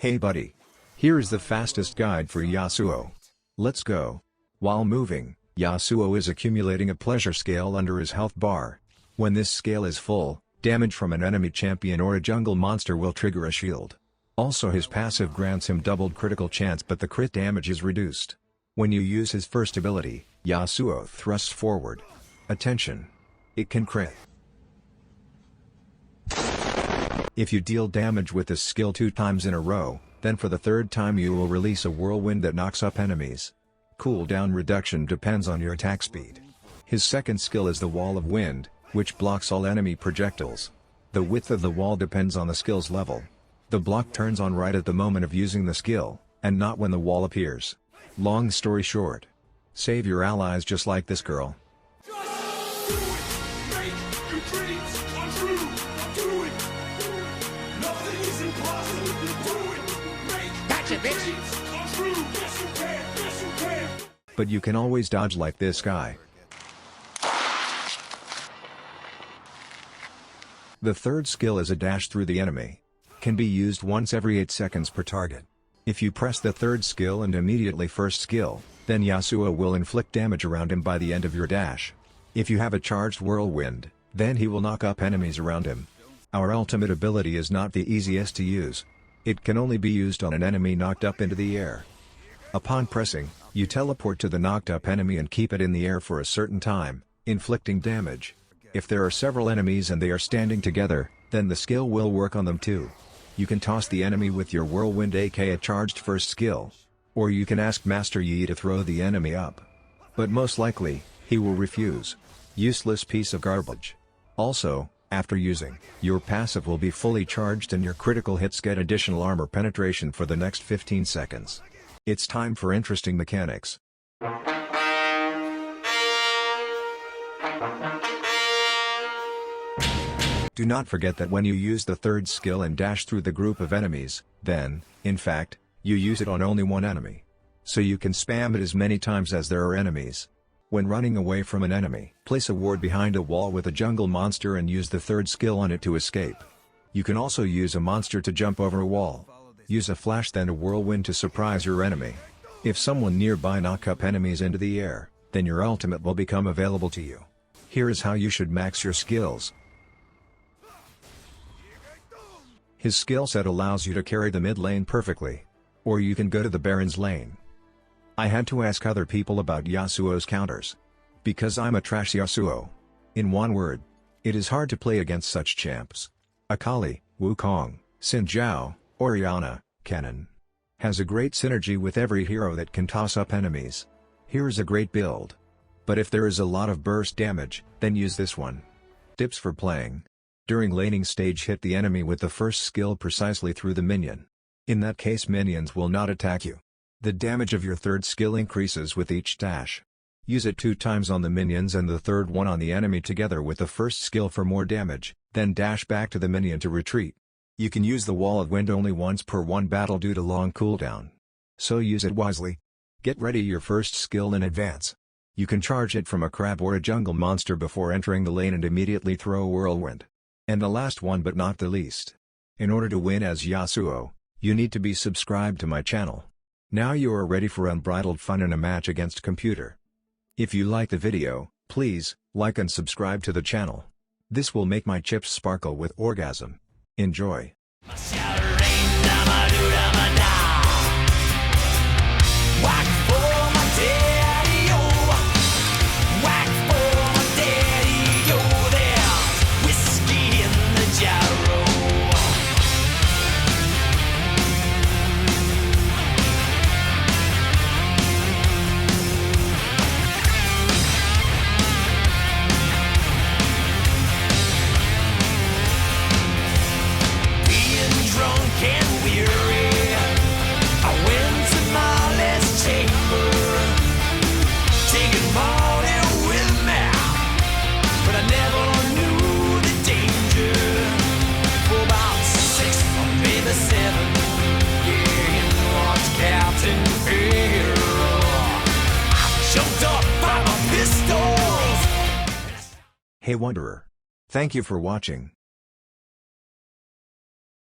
Hey buddy. Here is the fastest guide for Yasuo. Let's go. While moving, Yasuo is accumulating a pleasure scale under his health bar. When this scale is full, damage from an enemy champion or a jungle monster will trigger a shield. Also his passive grants him doubled critical chance, but the crit damage is reduced. When you use his first ability, Yasuo thrusts forward. Attention! It can crit. If you deal damage with this skill 2 times in a row, then for the third time you will release a whirlwind that knocks up enemies. Cooldown reduction depends on your attack speed. His second skill is the Wall of Wind, which blocks all enemy projectiles. The width of the wall depends on the skill's level. The block turns on right at the moment of using the skill, and not when the wall appears. Long story short, save your allies just like this girl. But you can always dodge like this guy. The third skill is a dash through the enemy. Can be used once every 8 seconds per target. If you press the third skill and immediately first skill, then Yasuo will inflict damage around him by the end of your dash. If you have a charged whirlwind, then he will knock up enemies around him. Our ultimate ability is not the easiest to use. It can only be used on an enemy knocked up into the air. Upon pressing, you teleport to the knocked up enemy and keep it in the air for a certain time, inflicting damage. If there are several enemies and they are standing together, then the skill will work on them too. You can toss the enemy with your whirlwind, aka charged first skill. Or you can ask Master Yi to throw the enemy up. But most likely, he will refuse. Useless piece of garbage. Also, after using, your passive will be fully charged and your critical hits get additional armor penetration for the next 15 seconds. It's time for interesting mechanics. Do not forget that when you use the third skill and dash through the group of enemies, then, in fact, you use it on only one enemy. So you can spam it as many times as there are enemies. When running away from an enemy, place a ward behind a wall with a jungle monster and use the third skill on it to escape. You can also use a monster to jump over a wall. Use a flash then a whirlwind to surprise your enemy. If someone nearby knock up enemies into the air, then your ultimate will become available to you. Here is how you should max your skills. His skill set allows you to carry the mid lane perfectly. Or you can go to the Baron's lane. I had to ask other people about Yasuo's counters. Because I'm a trash Yasuo. In one word, it is hard to play against such champs. Akali, Wukong, Xin Zhao, Orianna, Kennen. Has a great synergy with every hero that can toss up enemies. Here is a great build. But if there is a lot of burst damage, then use this one. Tips for playing. During laning stage, hit the enemy with the first skill precisely through the minion. In that case, minions will not attack you. The damage of your third skill increases with each dash. Use it 2 times on the minions and the third one on the enemy together with the first skill for more damage, then dash back to the minion to retreat. You can use the Wall of Wind only once per one battle due to long cooldown. So use it wisely. Get ready your first skill in advance. You can charge it from a crab or a jungle monster before entering the lane and immediately throw a whirlwind. And the last one but not the least. In order to win as Yasuo, you need to be subscribed to my channel. Now you are ready for unbridled fun in a match against computer. If you like the video, please, like and subscribe to the channel. This will make my chips sparkle with orgasm. Enjoy. Hey Wanderer. Thank you for watching.